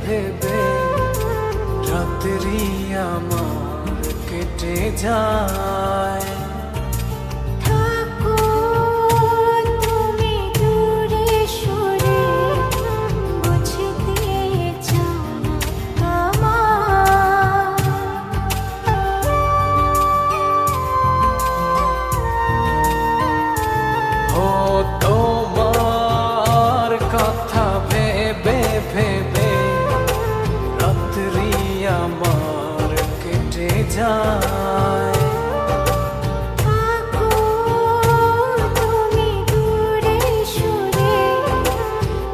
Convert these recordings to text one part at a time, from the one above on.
ভেবে রাত্রি আমার কেটে যায়। থাকো তুমি দূরে সরে, বুঝতে চাও না আমার। ও তোমার কথা ভেবে ভেবে রাত্রি আমার কেটে যায়। থাকো তুমি দূরে সরে,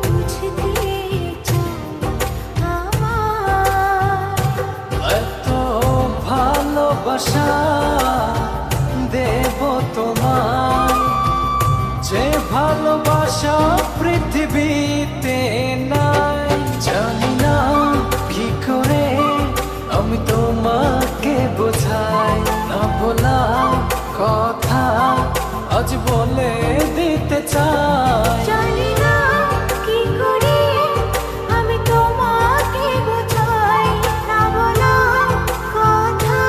বুঝতে চাও না আমার। এত ভালোবাসা দেব তোমায়, যে ভালোবাসা পৃথিবীতে নাই। জানি না কি করে আমি তোমাকে বোঝাই, না বলা কথা আজ বলে দিতে চাই। জানি না কি করে আমি তোমাকে বোঝাই, না বলা কথা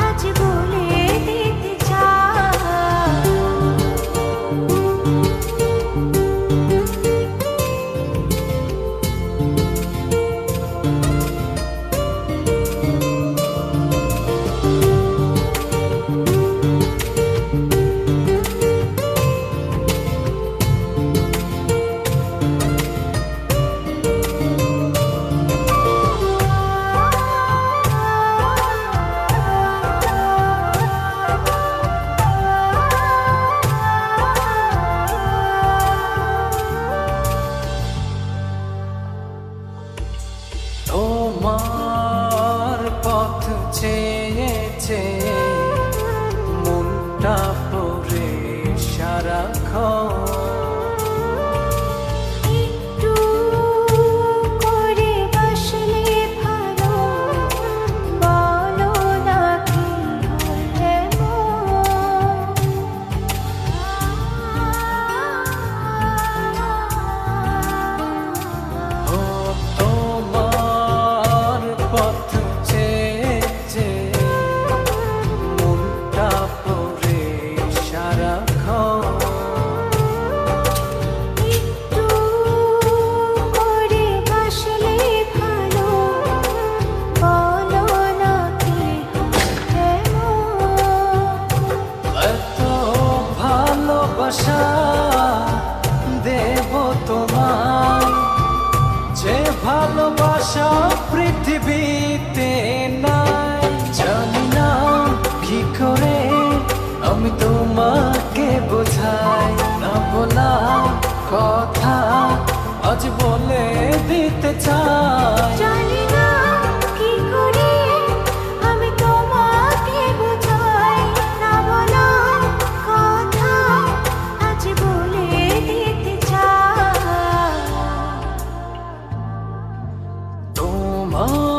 আজ বলে দিতে চাই। তোমার পথ চেয়ে চেয়ে মনটা পড়ে সারাক্ষণ। একটু করে বসলে ভালো, বলো না কি হলে ও তোমার পথ চেয়ে চেয়ে মনটা পড়ে সারাক্ষণ। একটু করে বসলে ভালো, বলো না কি হলে এত ভালোবাসা দেব তোমায়, যে ভালোবাসা পৃথিবীতে নাই। জানি না কি করে আমি তোমাকে বোঝাই, না বলা কথা আজ বলে দিতে চাই। জানি না কি করে আমি তোমাকে বোঝাই, না বলা কথা আজ বলে দিতে চাই। তোমার